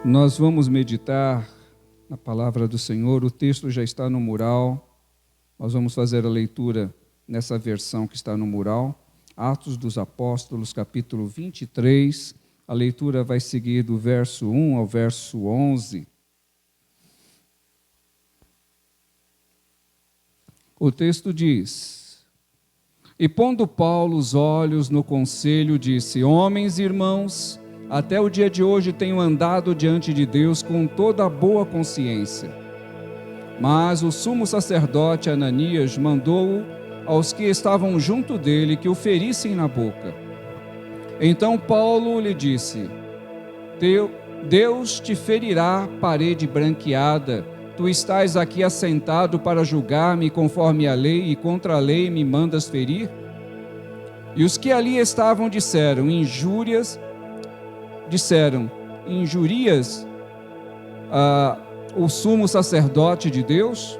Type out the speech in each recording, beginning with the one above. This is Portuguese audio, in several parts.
Nós vamos meditar na palavra do Senhor, o texto já está no mural, nós vamos fazer a leitura nessa versão que está no mural, Atos dos Apóstolos, capítulo 23, a leitura vai seguir do verso 1 ao verso 11. O texto diz: E pondo Paulo os olhos no conselho, disse: Homens e irmãos, até o dia de hoje tenho andado diante de Deus com toda a boa consciência. Mas o sumo sacerdote Ananias mandou aos que estavam junto dele que o ferissem na boca. Então Paulo lhe disse: Deus te ferirá, parede branqueada. Tu estás aqui assentado para julgar-me conforme a lei, e contra a lei me mandas ferir? E os que ali estavam disseram: injurias o sumo sacerdote de Deus?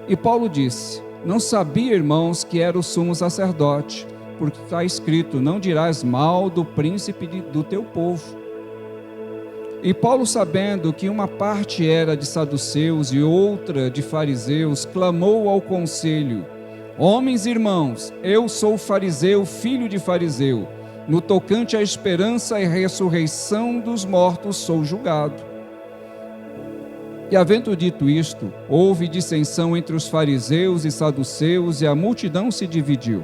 E Paulo disse: Não sabia, irmãos, que era o sumo sacerdote, porque está escrito: não dirás mal do príncipe do teu povo. E Paulo, sabendo que uma parte era de saduceus e outra de fariseus, clamou ao conselho: Homens e irmãos, eu sou fariseu, filho de fariseu. No tocante à esperança e ressurreição dos mortos sou julgado. E havendo dito isto, houve dissensão entre os fariseus e saduceus, e a multidão se dividiu.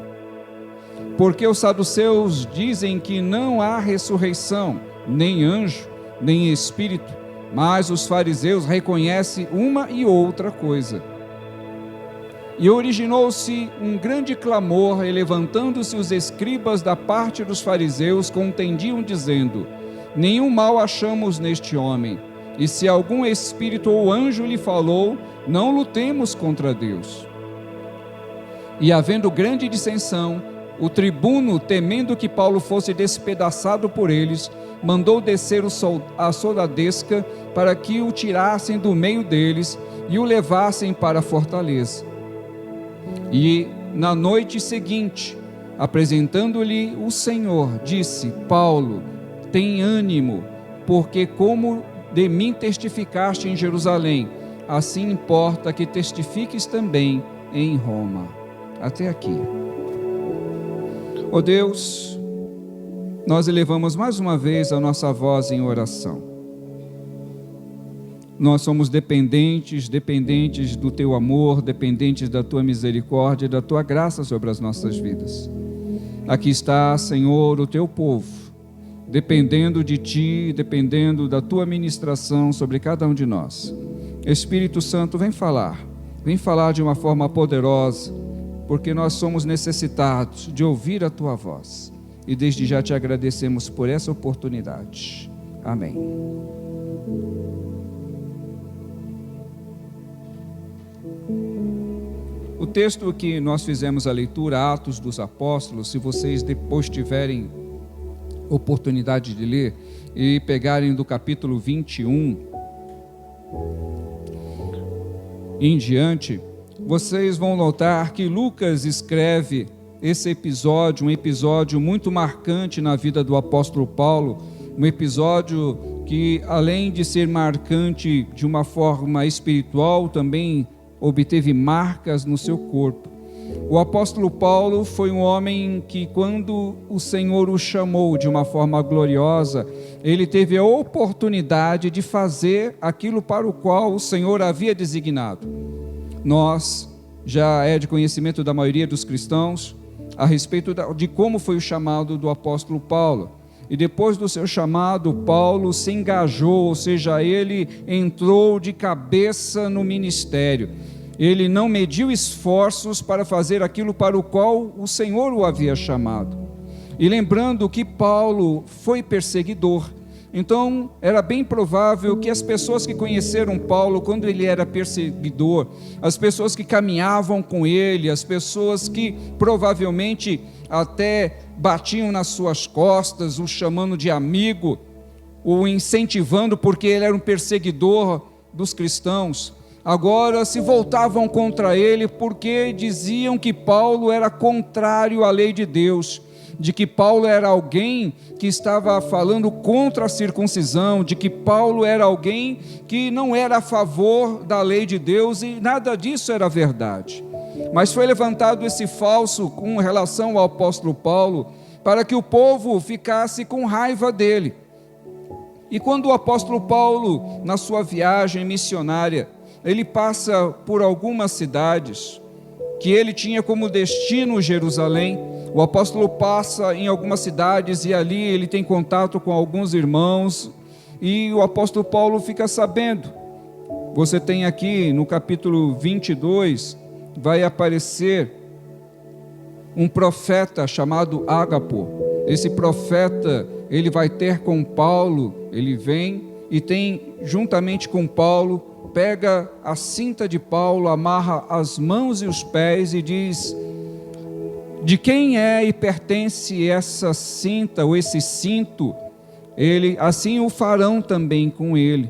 Porque os saduceus dizem que não há ressurreição, nem anjo, nem espírito, mas os fariseus reconhecem uma e outra coisa. E originou-se um grande clamor, e levantando-se os escribas da parte dos fariseus, contendiam, dizendo: Nenhum mal achamos neste homem, e se algum espírito ou anjo lhe falou, não lutemos contra Deus. E havendo grande dissensão, o tribuno, temendo que Paulo fosse despedaçado por eles, mandou descer a soldadesca para que o tirassem do meio deles e o levassem para a fortaleza. E na noite seguinte, apresentando-lhe o Senhor, disse: Paulo, tem ânimo, porque como de mim testificaste em Jerusalém, assim importa que testifiques também em Roma. Até aqui. Ó Deus, nós elevamos mais uma vez a nossa voz em oração. Nós somos dependentes do Teu amor, dependentes da Tua misericórdia e da Tua graça sobre as nossas vidas. Aqui está, Senhor, o Teu povo, dependendo de Ti, dependendo da Tua ministração sobre cada um de nós. Espírito Santo, vem falar de uma forma poderosa, porque nós somos necessitados de ouvir a Tua voz. E desde já Te agradecemos por essa oportunidade. Amém. O texto que nós fizemos a leitura, Atos dos Apóstolos, se vocês depois tiverem oportunidade de ler e pegarem do capítulo 21 em diante, vocês vão notar que Lucas escreve esse episódio, um episódio muito marcante na vida do apóstolo Paulo, um episódio que, além de ser marcante de uma forma espiritual, também obteve marcas no seu corpo. O apóstolo Paulo foi um homem que, quando o Senhor o chamou de uma forma gloriosa, ele teve a oportunidade de fazer aquilo para o qual o Senhor havia designado. Nós, já é de conhecimento da maioria dos cristãos, a respeito de como foi o chamado do apóstolo Paulo. E depois do seu chamado, Paulo se engajou, ou seja, ele entrou de cabeça no ministério. Ele não mediu esforços para fazer aquilo para o qual o Senhor o havia chamado. E lembrando que Paulo foi perseguidor, então era bem provável que as pessoas que conheceram Paulo quando ele era perseguidor, as pessoas que caminhavam com ele, as pessoas que provavelmente até batiam nas suas costas, o chamando de amigo, o incentivando porque ele era um perseguidor dos cristãos, agora se voltavam contra ele porque diziam que Paulo era contrário à lei de Deus. de que Paulo era alguém que estava falando contra a circuncisão, de que Paulo era alguém que não era a favor da lei de Deus, e nada disso era verdade. Mas foi levantado esse falso com relação ao apóstolo Paulo, para que o povo ficasse com raiva dele. E quando o apóstolo Paulo, na sua viagem missionária, ele passa por algumas cidades, que ele tinha como destino Jerusalém, o apóstolo passa em algumas cidades e ali ele tem contato com alguns irmãos, e o apóstolo Paulo fica sabendo. Você tem aqui no capítulo 22, vai aparecer um profeta chamado Ágapo. Esse profeta, ele vai ter com Paulo, ele vem e tem juntamente com Paulo, pega a cinta de Paulo, amarra as mãos e os pés e diz: de quem é e pertence essa cinta ou esse cinto? Assim o farão também com ele.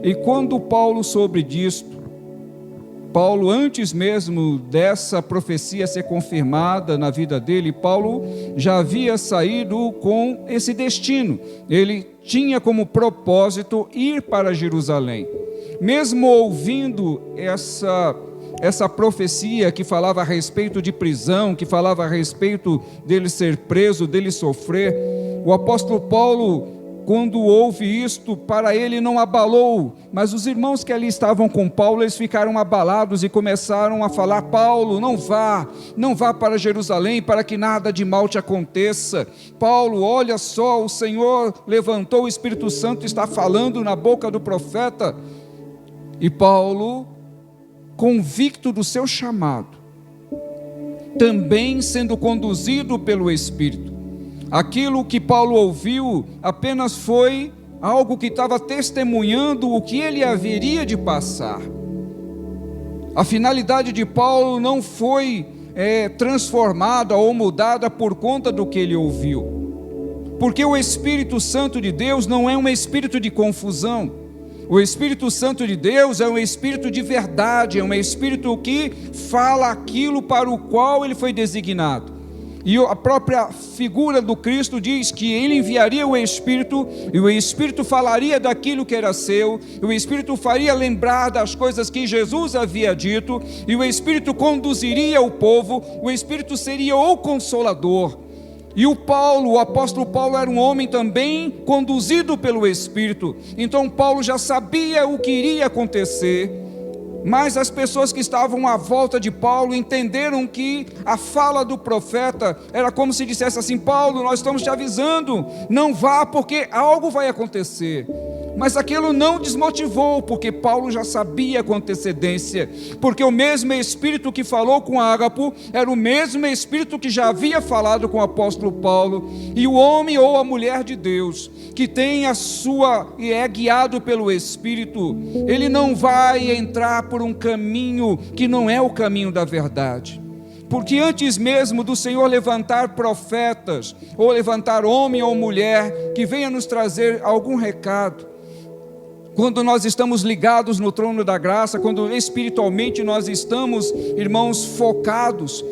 E quando Paulo soube disto, Paulo, antes mesmo dessa profecia ser confirmada na vida dele, Paulo já havia saído com esse destino. Ele tinha como propósito ir para Jerusalém. Mesmo ouvindo essa profecia que falava a respeito de prisão, que falava a respeito dele ser preso, dele sofrer, o apóstolo Paulo, quando ouve isto, para ele não abalou, mas os irmãos que ali estavam com Paulo, eles ficaram abalados e começaram a falar: Paulo, não vá para Jerusalém, para que nada de mal te aconteça. Paulo, olha só, o Senhor levantou, o Espírito Santo está falando na boca do profeta. E Paulo, convicto do seu chamado, também sendo conduzido pelo Espírito, aquilo que Paulo ouviu apenas foi algo que estava testemunhando o que ele haveria de passar. A finalidade de Paulo não foi transformada ou mudada por conta do que ele ouviu, porque o Espírito Santo de Deus não é um espírito de confusão. O Espírito Santo de Deus é um espírito de verdade, é um espírito que fala aquilo para o qual ele foi designado. E a própria figura do Cristo diz que ele enviaria o Espírito, e o Espírito falaria daquilo que era seu, o Espírito faria lembrar das coisas que Jesus havia dito, e o Espírito conduziria o povo, o Espírito seria o Consolador. E o apóstolo Paulo era um homem também conduzido pelo Espírito. Então Paulo já sabia o que iria acontecer, mas as pessoas que estavam à volta de Paulo entenderam que a fala do profeta era como se dissesse assim: Paulo, nós estamos te avisando, não vá porque algo vai acontecer. Mas aquilo não desmotivou, porque Paulo já sabia com antecedência, porque o mesmo Espírito que falou com Ágapo era o mesmo Espírito que já havia falado com o apóstolo Paulo. E o homem ou a mulher de Deus que tem e é guiado pelo Espírito, ele não vai entrar por um caminho que não é o caminho da verdade. Porque antes mesmo do Senhor levantar profetas, ou levantar homem ou mulher que venha nos trazer algum recado, quando nós estamos ligados no trono da graça, quando espiritualmente nós estamos, irmãos, focados,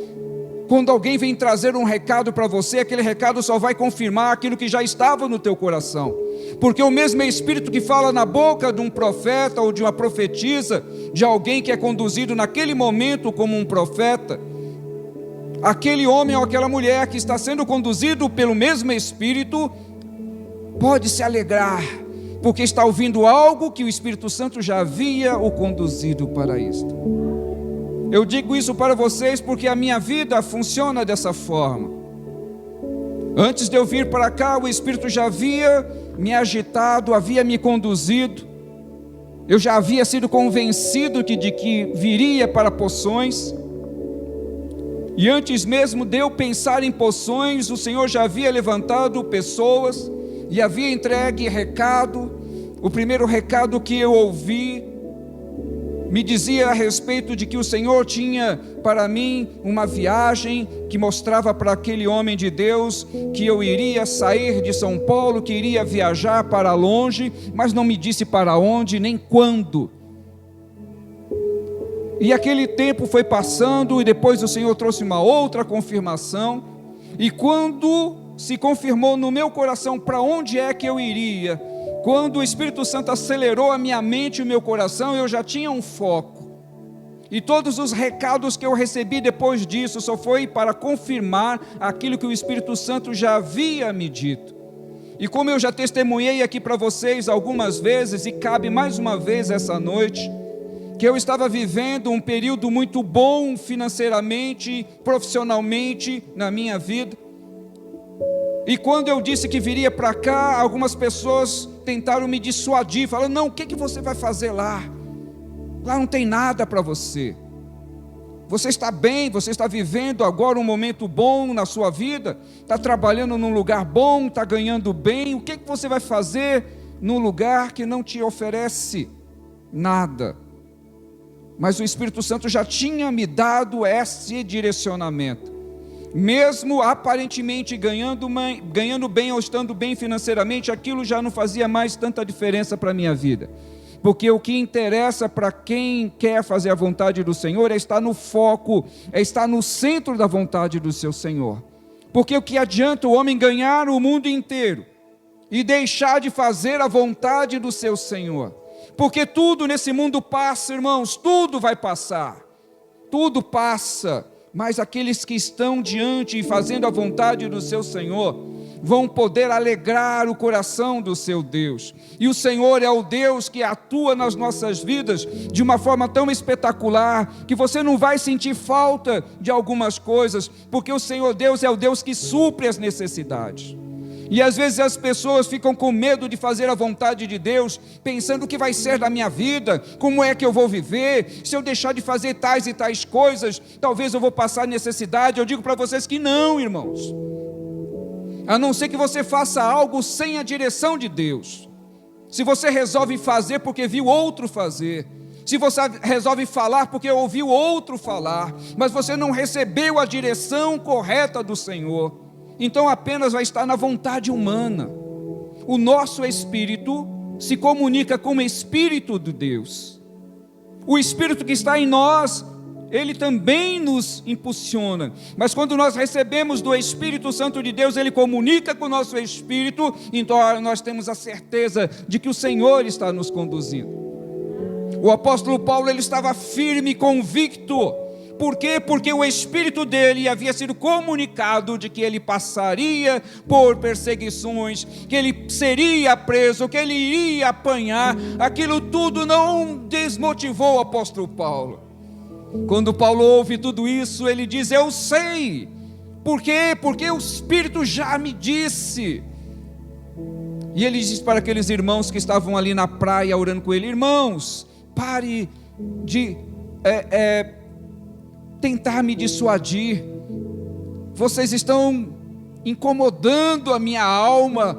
quando alguém vem trazer um recado para você, aquele recado só vai confirmar aquilo que já estava no teu coração, porque o mesmo Espírito que fala na boca de um profeta ou de uma profetisa, de alguém que é conduzido naquele momento como um profeta, aquele homem ou aquela mulher que está sendo conduzido pelo mesmo Espírito, pode se alegrar, porque está ouvindo algo que o Espírito Santo já havia o conduzido para isto. Eu digo isso para vocês porque a minha vida funciona dessa forma. Antes de eu vir para cá, o Espírito já havia me agitado, havia me conduzido. Eu já havia sido convencido de que viria para Poções. E antes mesmo de eu pensar em Poções, o Senhor já havia levantado pessoas e havia entregue recado. O primeiro recado que eu ouvi me dizia a respeito de que o Senhor tinha para mim uma viagem que mostrava para aquele homem de Deus que eu iria sair de São Paulo, que iria viajar para longe, mas não me disse para onde nem quando. E aquele tempo foi passando e depois o Senhor trouxe uma outra confirmação. E quando se confirmou no meu coração para onde é que eu iria, quando o Espírito Santo acelerou a minha mente e o meu coração, eu já tinha um foco. E todos os recados que eu recebi depois disso só foi para confirmar aquilo que o Espírito Santo já havia me dito. E como eu já testemunhei aqui para vocês algumas vezes, e cabe mais uma vez essa noite, que eu estava vivendo um período muito bom financeiramente, profissionalmente na minha vida. E quando eu disse que viria para cá, algumas pessoas tentaram me dissuadir, falando: não, o que você vai fazer lá? Lá não tem nada para você. Você está bem, você está vivendo agora um momento bom na sua vida, está trabalhando num lugar bom, está ganhando bem, o que você vai fazer num lugar que não te oferece nada? Mas o Espírito Santo já tinha me dado esse direcionamento. Mesmo aparentemente ganhando bem ou estando bem financeiramente, aquilo já não fazia mais tanta diferença para a minha vida. Porque o que interessa para quem quer fazer a vontade do Senhor é estar no foco, é estar no centro da vontade do seu Senhor. Porque o que adianta o homem ganhar o mundo inteiro e deixar de fazer a vontade do seu Senhor? Porque tudo nesse mundo passa, irmãos, tudo vai passar, tudo passa, mas aqueles que estão diante e fazendo a vontade do seu Senhor vão poder alegrar o coração do seu Deus. E o Senhor é o Deus que atua nas nossas vidas de uma forma tão espetacular, que você não vai sentir falta de algumas coisas, porque o Senhor Deus é o Deus que supre as necessidades. E às vezes as pessoas ficam com medo de fazer a vontade de Deus, pensando o que vai ser da minha vida, como é que eu vou viver, se eu deixar de fazer tais e tais coisas, talvez eu vou passar necessidade. Eu digo para vocês que não, irmãos. A não ser que você faça algo sem a direção de Deus. Se você resolve fazer porque viu outro fazer, se você resolve falar porque ouviu outro falar, mas você não recebeu a direção correta do Senhor, então apenas vai estar na vontade humana. O nosso espírito se comunica com o Espírito de Deus. O Espírito que está em nós, ele também nos impulsiona, mas quando nós recebemos do Espírito Santo de Deus, ele comunica com o nosso espírito, então nós temos a certeza de que o Senhor está nos conduzindo. O apóstolo Paulo, ele estava firme e convicto. Por quê? Porque o espírito dele havia sido comunicado de que ele passaria por perseguições, que ele seria preso, que ele iria apanhar. Aquilo tudo não desmotivou o apóstolo Paulo. Quando Paulo ouve tudo isso, ele diz: eu sei. Por quê? Porque o Espírito já me disse. E ele diz para aqueles irmãos que estavam ali na praia orando com ele: irmãos, pare de tentar me dissuadir. Vocês estão incomodando a minha alma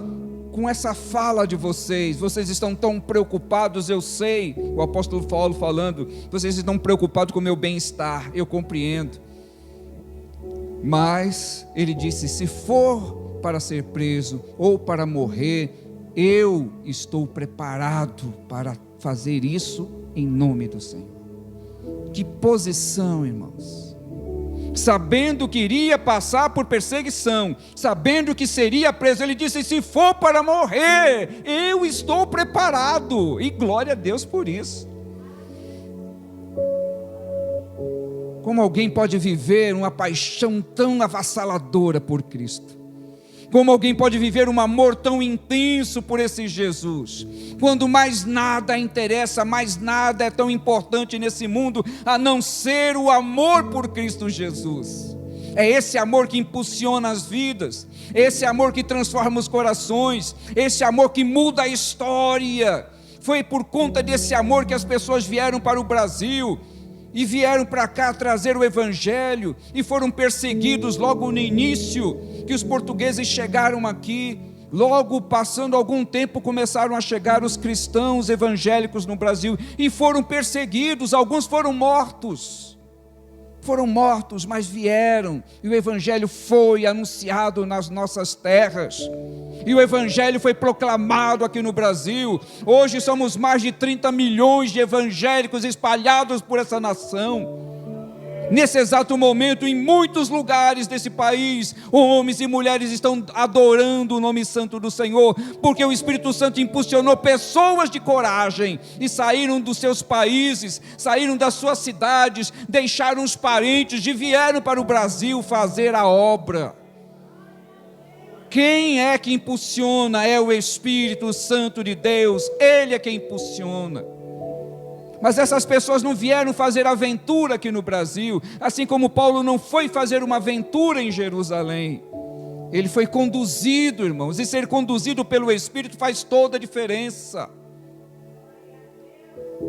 com essa fala de vocês. Vocês estão tão preocupados, eu sei, o apóstolo Paulo falando, vocês estão preocupados com o meu bem-estar, eu compreendo. Mas ele disse: se for para ser preso ou para morrer, eu estou preparado para fazer isso em nome do Senhor. Que posição, irmãos! Sabendo que iria passar por perseguição, sabendo que seria preso, ele disse: se for para morrer, eu estou preparado. E glória a Deus por isso. Como alguém pode viver uma paixão tão avassaladora por Cristo? Como alguém pode viver um amor tão intenso por esse Jesus, quando mais nada interessa, mais nada é tão importante nesse mundo, a não ser o amor por Cristo Jesus? É esse amor que impulsiona as vidas, esse amor que transforma os corações, esse amor que muda a história. Foi por conta desse amor que as pessoas vieram para o Brasil, e vieram para cá trazer o Evangelho, e foram perseguidos logo no início que os portugueses chegaram aqui. Logo, passando algum tempo, começaram a chegar os cristãos evangélicos no Brasil, e foram perseguidos, alguns foram mortos, mas vieram, e o Evangelho foi anunciado nas nossas terras, e o Evangelho foi proclamado aqui no Brasil. Hoje somos mais de 30 milhões de evangélicos espalhados por essa nação. Nesse exato momento, em muitos lugares desse país, homens e mulheres estão adorando o nome santo do Senhor, porque o Espírito Santo impulsionou pessoas de coragem, e saíram dos seus países, saíram das suas cidades, deixaram os parentes e vieram para o Brasil fazer a obra. Quem é que impulsiona? É o Espírito Santo de Deus, Ele é quem impulsiona. Mas essas pessoas não vieram fazer aventura aqui no Brasil, assim como Paulo não foi fazer uma aventura em Jerusalém. Ele foi conduzido, irmãos, e ser conduzido pelo Espírito faz toda a diferença.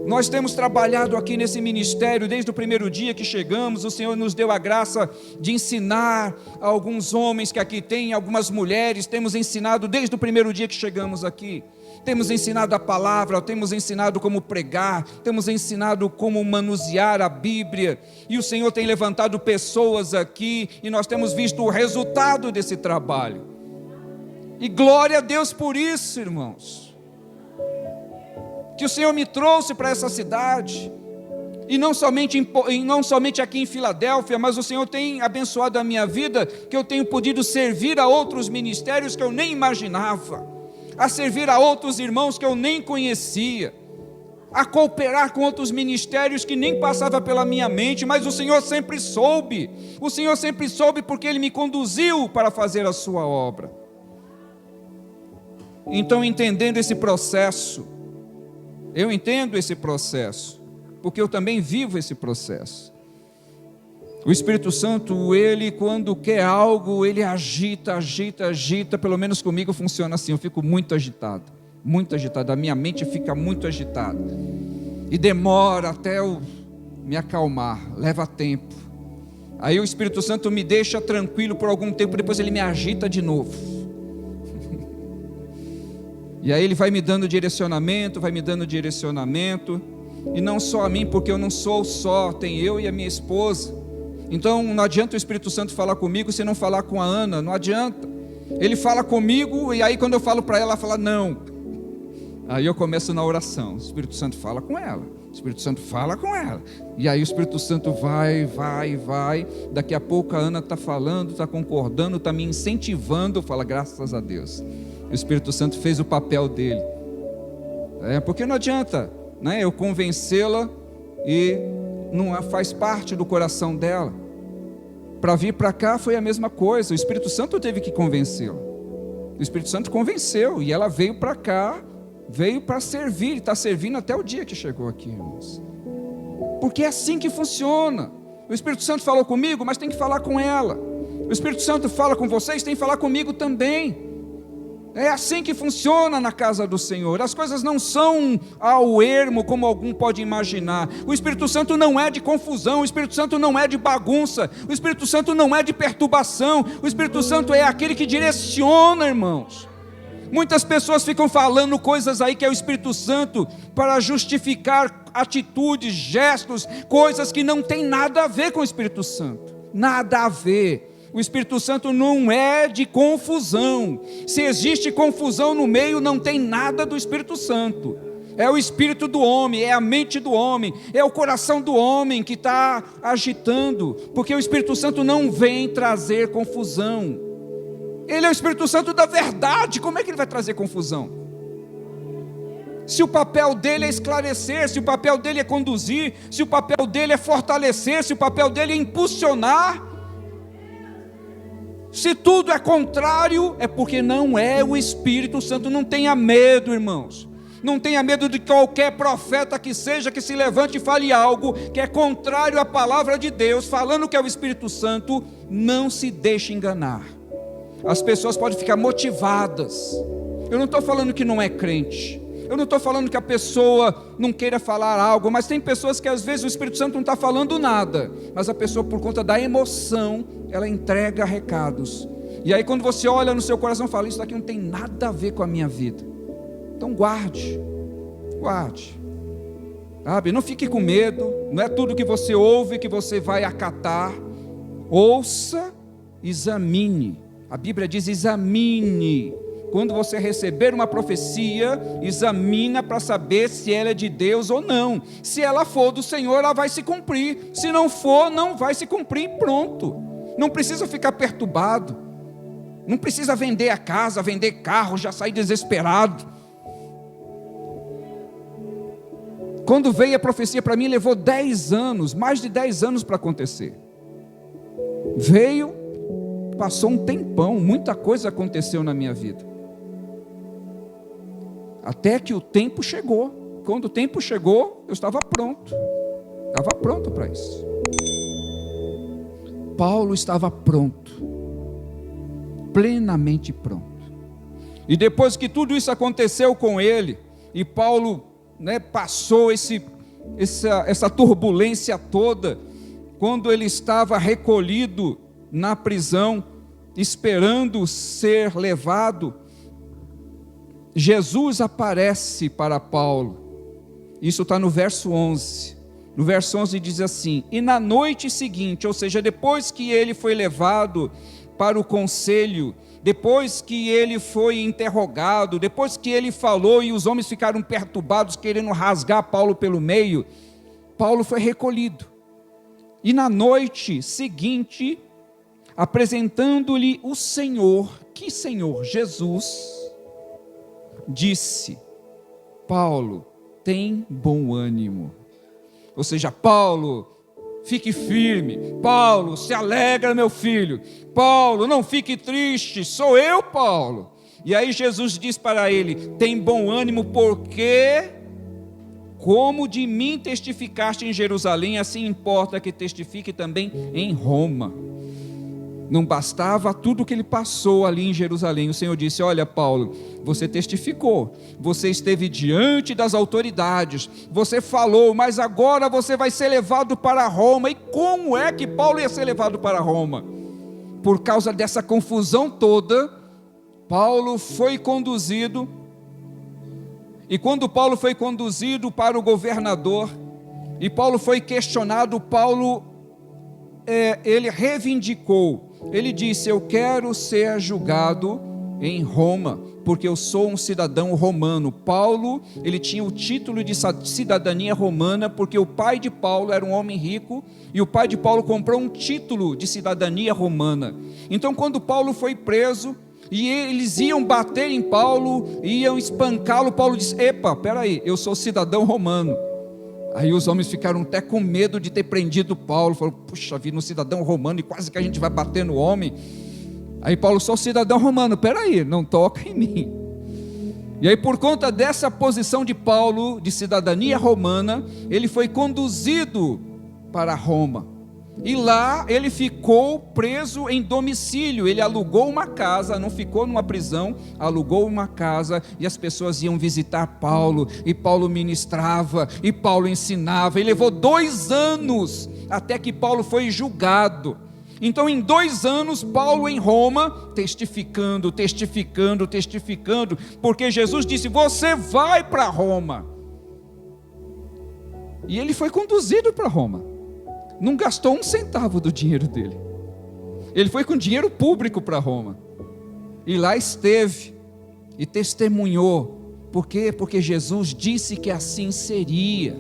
Nós temos trabalhado aqui nesse ministério desde o primeiro dia que chegamos. O Senhor nos deu a graça de ensinar a alguns homens que aqui tem, algumas mulheres. Temos ensinado desde o primeiro dia que chegamos aqui. Temos ensinado a palavra, temos ensinado como pregar, temos ensinado como manusear a Bíblia, e o Senhor tem levantado pessoas aqui, e nós temos visto o resultado desse trabalho, e glória a Deus por isso, irmãos, que o Senhor me trouxe para essa cidade, e não somente aqui em Filadélfia, mas o Senhor tem abençoado a minha vida, que eu tenho podido servir a outros ministérios que eu nem imaginava, a servir a outros irmãos que eu nem conhecia, a cooperar com outros ministérios que nem passava pela minha mente, mas o Senhor sempre soube porque Ele me conduziu para fazer a sua obra. Então, entendendo esse processo, eu entendo esse processo, porque eu também vivo esse processo. O Espírito Santo, Ele quando quer algo, Ele agita, pelo menos comigo funciona assim, eu fico muito agitado, a minha mente fica muito agitada, e demora até eu me acalmar, leva tempo, aí o Espírito Santo me deixa tranquilo por algum tempo, depois Ele me agita de novo, e aí Ele vai me dando direcionamento, e não só a mim, porque eu não sou só, tem eu e a minha esposa. Então não adianta o Espírito Santo falar comigo se não falar com a Ana, não adianta. Ele fala comigo, e aí quando eu falo para ela fala não. Aí eu começo na oração, o Espírito Santo fala com ela, e aí o Espírito Santo vai, daqui a pouco a Ana está falando, está concordando, está me incentivando, fala graças a Deus, o Espírito Santo fez o papel dele, porque não adianta, né, eu convencê-la e não faz parte do coração dela. Para vir para cá foi a mesma coisa, o Espírito Santo teve que convencê-la. O Espírito Santo convenceu, e ela veio para cá, veio para servir, está servindo até o dia que chegou aqui, irmãos. Porque é assim que funciona. O Espírito Santo falou comigo, mas tem que falar com ela. O Espírito Santo fala com vocês, tem que falar comigo também. É assim que funciona na casa do Senhor. As coisas não são ao ermo, como algum pode imaginar. O Espírito Santo não é de confusão, o Espírito Santo não é de bagunça, o Espírito Santo não é de perturbação, o Espírito Santo é aquele que direciona, irmãos. Muitas pessoas ficam falando coisas aí que é o Espírito Santo para justificar atitudes, gestos, coisas que não tem nada a ver com o Espírito Santo, nada a ver. O Espírito Santo não é de confusão. Se existe confusão no meio, não tem nada do Espírito Santo. É o espírito do homem, é a mente do homem, é o coração do homem que está agitando, porque o Espírito Santo não vem trazer confusão. Ele é o Espírito Santo da verdade. Como é que ele vai trazer confusão? Se o papel dele é esclarecer, se o papel dele é conduzir, se o papel dele é fortalecer, se o papel dele é impulsionar, se tudo é contrário, é porque não é o Espírito Santo. Não tenha medo, irmãos. Não tenha medo de qualquer profeta que seja, que se levante e fale algo que é contrário à palavra de Deus, falando que é o Espírito Santo. Não se deixe enganar. As pessoas podem ficar motivadas. Eu não estou falando que não é crente. Eu não estou falando que a pessoa não queira falar algo, mas tem pessoas que às vezes o Espírito Santo não está falando nada, mas a pessoa, por conta da emoção, ela entrega recados, e aí quando você olha no seu coração, fala, isso daqui não tem nada a ver com a minha vida. Então guarde, sabe? Não fique com medo, não é tudo que você ouve que você vai acatar. Ouça, examine, a Bíblia diz examine quando você receber uma profecia, examina para saber se ela é de Deus ou não. Se ela for do Senhor, ela vai se cumprir. Se não for, não vai se cumprir, pronto. Não precisa ficar perturbado. Não precisa vender a casa, vender carro, já sair desesperado. Quando veio a profecia para mim, levou 10 anos, mais de 10 anos para acontecer. Veio, passou um tempão, muita coisa aconteceu na minha vida. Até que o tempo chegou. Quando o tempo chegou, eu estava pronto. Estava pronto para isso. Paulo estava pronto. Plenamente pronto. E depois que tudo isso aconteceu com ele, e Paulo, passou essa turbulência toda, quando ele estava recolhido na prisão, esperando ser levado, Jesus aparece para Paulo. Isso está no verso 11. No verso 11 diz assim: e na noite seguinte, ou seja, depois que ele foi levado para o conselho, depois que ele foi interrogado, depois que ele falou e os homens ficaram perturbados, querendo rasgar Paulo pelo meio, Paulo foi recolhido. E na noite seguinte, apresentando-lhe o Senhor, que Senhor? Jesus, disse: Paulo, tem bom ânimo. Ou seja, Paulo, fique firme. Paulo, se alegra, meu filho. Paulo, não fique triste, sou eu, Paulo. E aí Jesus diz para ele: tem bom ânimo, porque como de mim testificaste em Jerusalém, assim importa que testifique também em Roma. Não bastava tudo que ele passou ali em Jerusalém. O Senhor disse: olha, Paulo, você testificou, você esteve diante das autoridades, você falou, mas agora você vai ser levado para Roma. E como é que Paulo ia ser levado para Roma? Por causa dessa confusão toda, Paulo foi conduzido. E quando Paulo foi conduzido para o governador, e Paulo foi questionado, Paulo, ele reivindicou. Ele disse: eu quero ser julgado em Roma, porque eu sou um cidadão romano. Paulo, ele tinha o título de cidadania romana, porque o pai de Paulo era um homem rico, e o pai de Paulo comprou um título de cidadania romana. Então, quando Paulo foi preso, e eles iam bater em Paulo, iam espancá-lo, Paulo disse: epa, peraí, eu sou cidadão romano. Aí os homens ficaram até com medo de ter prendido Paulo. Falaram: puxa vida, um cidadão romano, e quase que a gente vai bater no homem. Aí Paulo: sou cidadão romano, peraí, não toca em mim. E aí, por conta dessa posição de Paulo, de cidadania romana, ele foi conduzido para Roma. E lá ele ficou preso em domicílio. Ele alugou uma casa, não ficou numa prisão, alugou uma casa, e as pessoas iam visitar Paulo, e Paulo ministrava, e Paulo ensinava. E levou 2 anos até que Paulo foi julgado. Então, em 2 anos, Paulo em Roma, testificando, porque Jesus disse: você vai para Roma. E ele foi conduzido para Roma. Não gastou 1 centavo do dinheiro dele. Ele foi com dinheiro público para Roma. E lá esteve e testemunhou. Por quê? Porque Jesus disse que assim seria.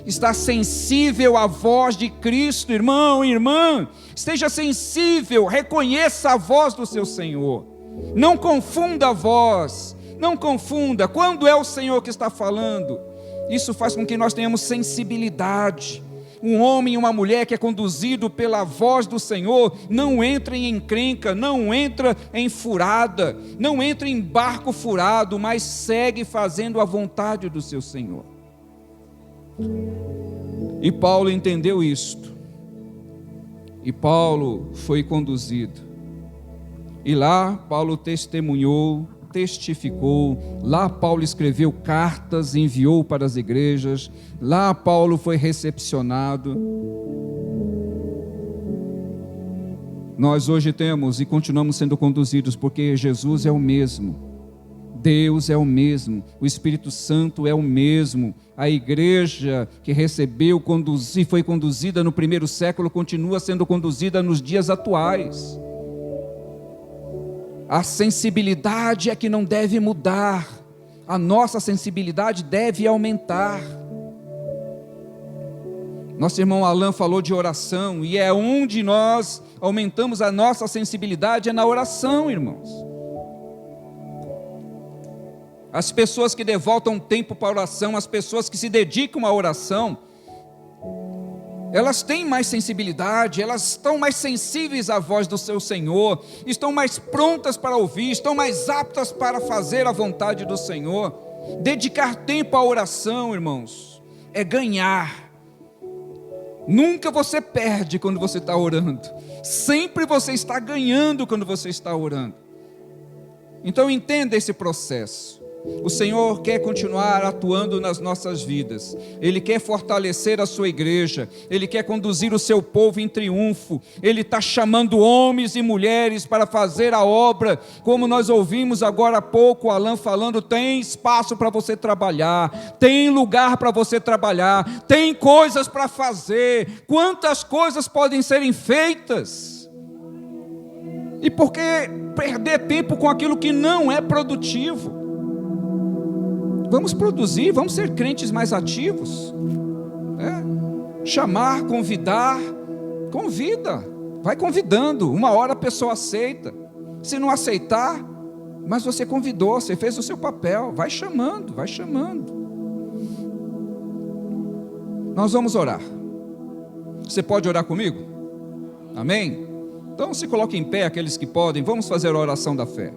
Está sensível à voz de Cristo, irmão, irmã. Esteja sensível, reconheça a voz do seu Senhor. Não confunda a voz. Não confunda. Quando é o Senhor que está falando? Isso faz com que nós tenhamos sensibilidade. Um homem e uma mulher que é conduzido pela voz do Senhor não entra em encrenca, não entra em furada, não entra em barco furado, mas segue fazendo a vontade do seu Senhor. E Paulo entendeu isto. E Paulo foi conduzido. E lá Paulo testemunhou, testificou. Lá Paulo escreveu cartas, enviou para as igrejas. Lá Paulo foi recepcionado. Nós hoje temos e continuamos sendo conduzidos, porque Jesus é o mesmo, Deus é o mesmo, o Espírito Santo é o mesmo. A igreja que recebeu, foi conduzida no primeiro século, continua sendo conduzida nos dias atuais. A sensibilidade é que não deve mudar, a nossa sensibilidade deve aumentar. Nosso irmão Alan falou de oração, e é onde nós aumentamos a nossa sensibilidade, é na oração, irmãos. As pessoas que devotam tempo para a oração, as pessoas que se dedicam à oração, elas têm mais sensibilidade, elas estão mais sensíveis à voz do seu Senhor, estão mais prontas para ouvir, estão mais aptas para fazer a vontade do Senhor. Dedicar tempo à oração, irmãos, é ganhar. Nunca você perde quando você está orando, sempre você está ganhando quando você está orando. Então entenda esse processo. O Senhor quer continuar atuando nas nossas vidas, Ele quer fortalecer a sua igreja, Ele quer conduzir o seu povo em triunfo, Ele está chamando homens e mulheres para fazer a obra, como nós ouvimos agora há pouco o Alan falando, tem espaço para você trabalhar, tem lugar para você trabalhar, tem coisas para fazer, quantas coisas podem serem feitas, e por que perder tempo com aquilo que não é produtivo? Vamos produzir, vamos ser crentes mais ativos. Chamar, convidar, convida, vai convidando, uma hora a pessoa aceita, se não aceitar, mas você convidou, você fez o seu papel, vai chamando, vai chamando. Nós vamos orar. Você pode orar comigo? Amém? Então se coloque em pé aqueles que podem, vamos fazer a oração da fé.